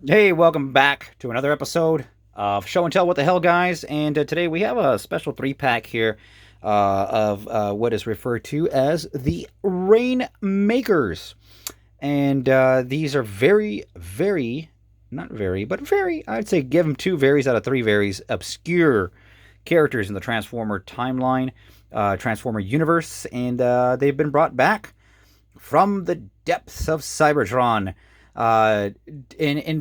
Hey, welcome back to another episode of Show and Tell What the Hell, guys. And today we have a special three-pack here of what is referred to as the Rainmakers. And these are not very, but very, I'd say give them two varies out of three varies obscure characters in the Transformer timeline, Transformer universe. And they've been brought back from the depths of Cybertron, and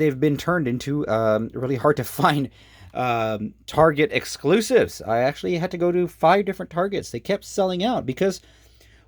they've been turned into really hard to find Target exclusives. I actually had to go to 5 different Targets. They kept selling out because,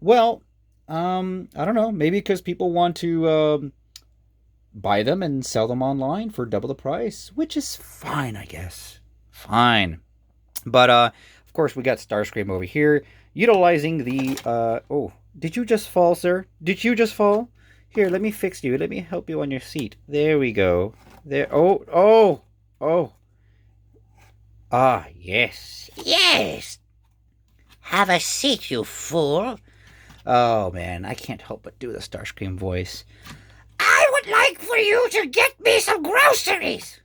well, I don't know, maybe because people want to buy them and sell them online for double the price, which is fine, I guess. Fine. But of course, we got Starscream over here utilizing the oh, did you just fall, sir? Did you just fall? Here, let me fix you. Let me help you on your seat. There we go. There. Oh. Ah, yes. Yes! Have a seat, you fool. Oh, man. I can't help but do the Starscream voice. I would like for you to get me some groceries.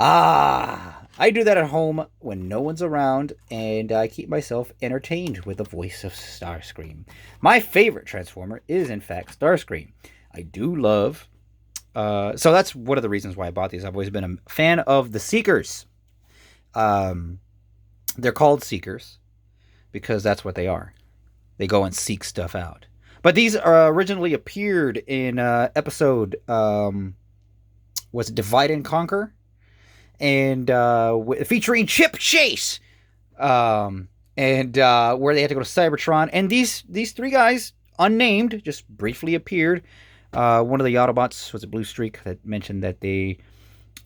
I do that at home when no one's around, and I keep myself entertained with the voice of Starscream. My favorite Transformer is, in fact, Starscream. I do love. So that's one of the reasons why I bought these. I've always been a fan of the Seekers. They're called Seekers because that's what they are. They go and seek stuff out. But these originally appeared in episode, was it Divide and Conquer? And featuring Chip Chase, and where they had to go to Cybertron. And these three guys, unnamed, just briefly appeared. One of the Autobots was a Blue Streak that mentioned that they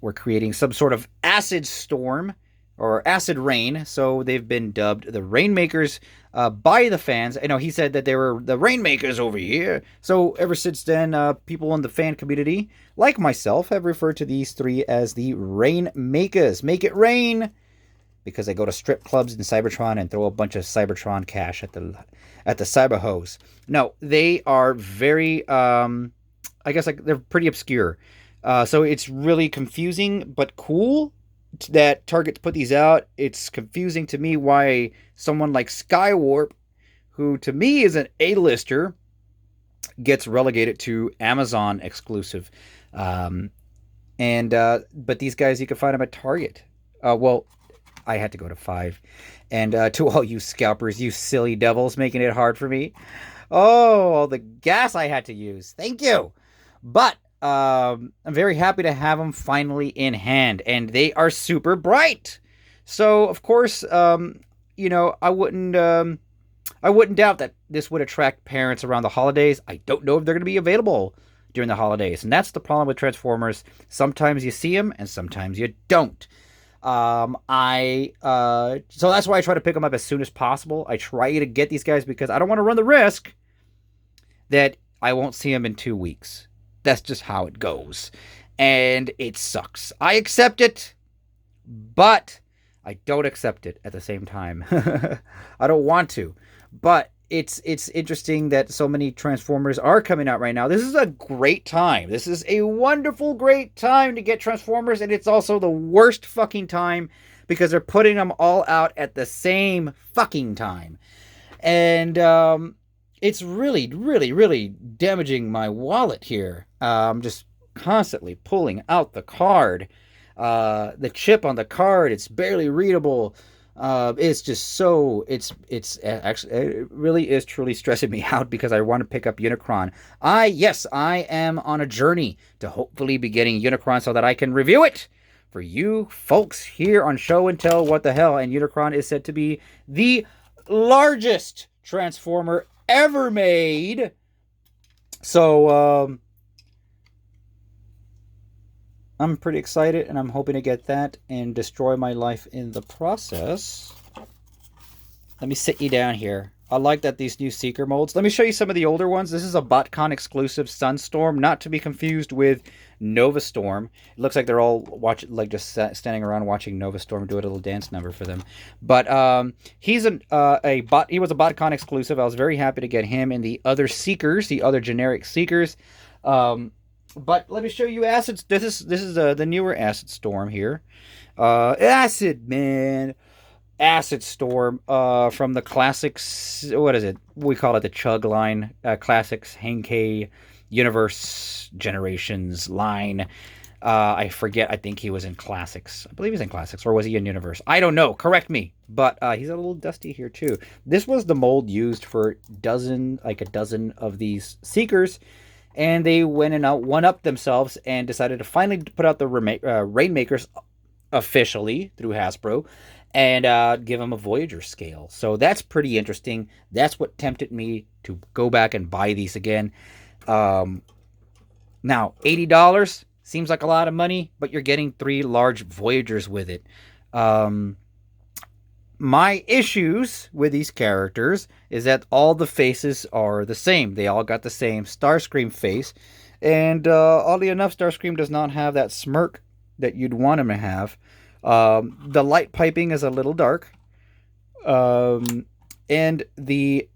were creating some sort of acid storm or acid rain, so they've been dubbed the Rainmakers by the fans. I know he said that they were the Rainmakers over here. So ever since then, people in the fan community, like myself, have referred to these three as the Rainmakers. Make it rain! Because they go to strip clubs in Cybertron and throw a bunch of Cybertron cash at the cyber hose. No, they are very, I guess like they're pretty obscure. So it's really confusing but cool that Target put these out. It's confusing to me why someone like Skywarp, who to me is an A-lister, gets relegated to Amazon exclusive. But these guys, you can find them at Target. Well, I had to go to 5. And to all you scalpers, you silly devils, making it hard for me. Oh, all the gas I had to use. Thank you. But I'm very happy to have them finally in hand, and they are super bright. So, of course, I wouldn't doubt that this would attract parents around the holidays. I don't know if they're going to be available during the holidays, and that's the problem with Transformers. Sometimes you see them, and sometimes you don't. So that's why I try to pick them up as soon as possible. I try to get these guys because I don't want to run the risk that I won't see them in 2 weeks. That's just how it goes. And it sucks. I accept it, but I don't accept it at the same time. I don't want to. But it's interesting that so many Transformers are coming out right now. This is a great time. This is a wonderful, great time to get Transformers, and it's also the worst fucking time because they're putting them all out at the same fucking time. And it's really, really, really damaging my wallet here. I'm just constantly pulling out the card. The chip on the card, it's barely readable. It's just so, it's actually, it really is truly stressing me out because I want to pick up Unicron. Yes, I am on a journey to hopefully be getting Unicron so that I can review it for you folks here on Show and Tell What the Hell. And Unicron is said to be the largest Transformer ever made. So I'm pretty excited, and I'm hoping to get that and destroy my life in the process. Let me sit you down here. I like that these new Seeker molds. Let me show you some of the older ones. This is a BotCon exclusive Sunstorm, not to be confused with Nova Storm. It looks like they're all just standing around watching Nova Storm do a little dance number for them. But he was a BotCon exclusive. I was very happy to get him and the other Seekers, the other generic Seekers. But let me show you Acid. This is the newer Acid Storm here. Acid Man, Acid Storm. From the classics. What is it? We call it the Chug line. Classics, Henkei, Universe, Generations line. I forget. I think he was in Classics. I believe he's in Classics, or was he in Universe? I don't know. Correct me. But he's a little dusty here too. This was the mold used for a dozen of these Seekers, and they went and one up themselves and decided to finally put out the Rainmakers officially through Hasbro, and give them a Voyager scale. So that's pretty interesting. That's what tempted me to go back and buy these again. Now, $80 seems like a lot of money, but you're getting 3 large Voyagers with it. My issues with these characters is that all the faces are the same. They all got the same Starscream face. And oddly enough, Starscream does not have that smirk that you'd want him to have. The light piping is a little dark. And the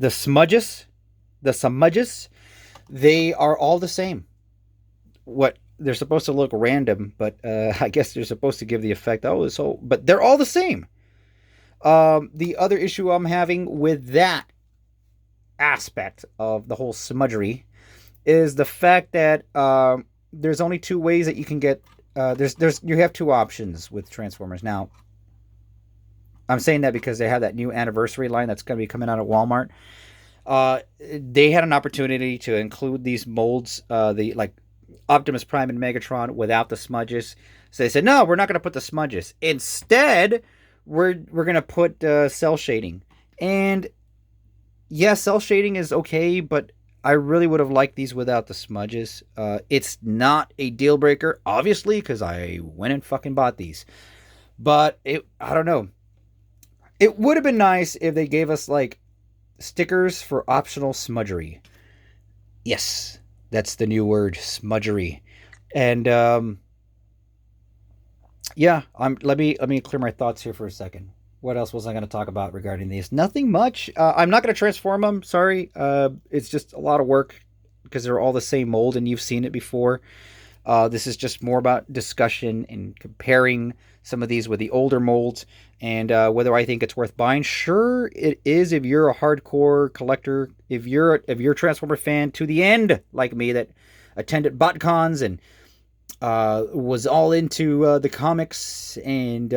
smudges, they are all the same. What they're supposed to look random, but I guess they're supposed to give the effect. But they're all the same. The other issue I'm having with that aspect of the whole smudgery is the fact that there's only 2 ways that you can get. You have 2 options with Transformers now. I'm saying that because they have that new anniversary line that's going to be coming out at Walmart. They had an opportunity to include these molds, the like Optimus Prime and Megatron, without the smudges. So they said, no, we're not going to put the smudges. Instead, we're going to put cell shading. And yeah, cell shading is okay, but I really would have liked these without the smudges. It's not a deal breaker, obviously, because I went and fucking bought these. But I don't know. It would have been nice if they gave us like stickers for optional smudgery. Yes, that's the new word, smudgery. And yeah, let me clear my thoughts here for a second. What else was I going to talk about regarding these? Nothing much. I'm not going to transform them. Sorry. It's just a lot of work because they're all the same mold and you've seen it before. This is just more about discussion and comparing some of these with the older molds and whether I think it's worth buying. Sure, it is if you're a hardcore collector, if you're a Transformer fan to the end like me that attended BotCons and was all into the comics and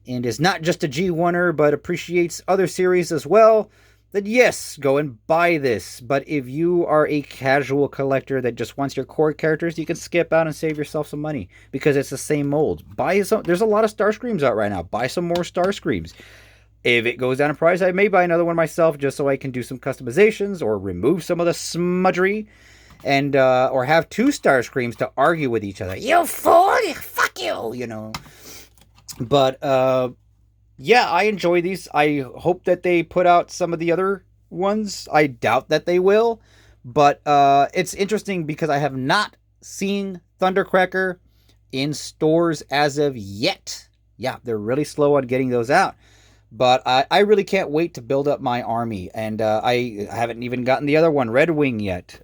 is not just a G1er but appreciates other series as well. Then yes, go and buy this. But if you are a casual collector that just wants your core characters, you can skip out and save yourself some money because it's the same mold. Buy some. There's a lot of Starscreams out right now. Buy some more Starscreams. If it goes down in price, I may buy another one myself just so I can do some customizations or remove some of the smudgery, and or have 2 Starscreams to argue with each other. You fool! Fuck you! You know. But yeah, I enjoy these. I hope that they put out some of the other ones. I doubt that they will. But it's interesting because I have not seen Thundercracker in stores as of yet. Yeah, they're really slow on getting those out. But I really can't wait to build up my army. And I haven't even gotten the other one, Red Wing, yet.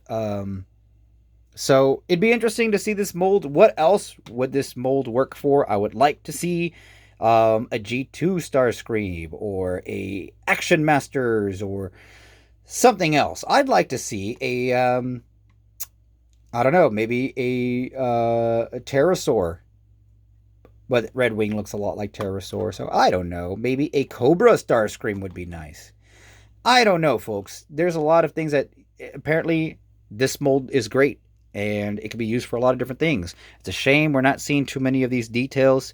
So it'd be interesting to see this mold. What else would this mold work for? I would like to see a G2 Starscream or a Action Masters or something else. I'd like to see a I don't know, maybe a pterosaur. But Red Wing looks a lot like pterosaur, so I don't know. Maybe a Cobra Starscream would be nice. I don't know, folks. There's a lot of things that apparently this mold is great and it can be used for a lot of different things. It's a shame we're not seeing too many of these details.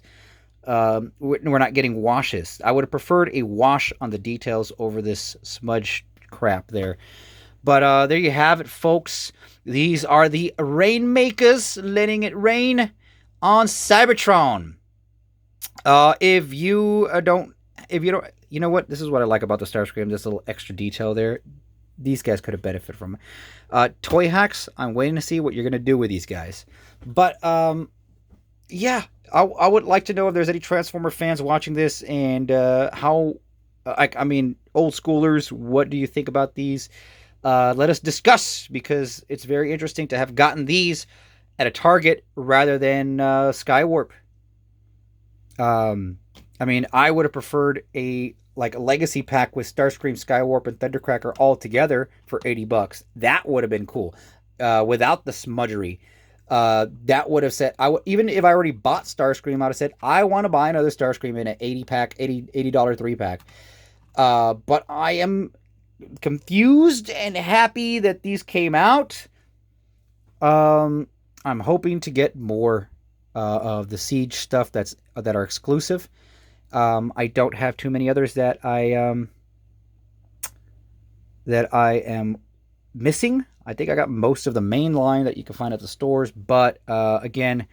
We're not getting washes. I would have preferred a wash on the details over this smudge crap there. But there you have it, folks. These are the Rainmakers letting it rain on Cybertron. If you don't, you know what? This is what I like about the Starscream. This little extra detail there. These guys could have benefited from it. Toy Hacks, I'm waiting to see what you're going to do with these guys. But, yeah, I would like to know if there's any Transformer fans watching this and how, I mean, old schoolers, what do you think about these? let us discuss, because it's very interesting to have gotten these at a Target rather than Skywarp. I mean, I would have preferred a legacy pack with Starscream, Skywarp, and Thundercracker all together for $80. That would have been cool. Without the smudgery. That would have said, even if I already bought Starscream, I would have said, I want to buy another Starscream in an $80 3-pack. But I am confused and happy that these came out. I'm hoping to get more of the Seige stuff that are exclusive. I don't have too many others that I am missing. I think I got most of the main line that you can find at the stores, but again,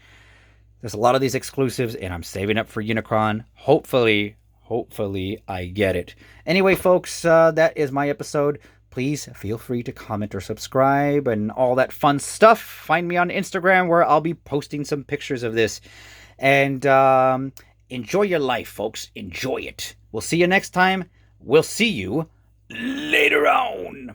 there's a lot of these exclusives, and I'm saving up for Unicron. Hopefully I get it. Anyway, folks, that is my episode. Please feel free to comment or subscribe and all that fun stuff. Find me on Instagram, where I'll be posting some pictures of this. And enjoy your life, folks. Enjoy it. We'll see you next time. We'll see you later on.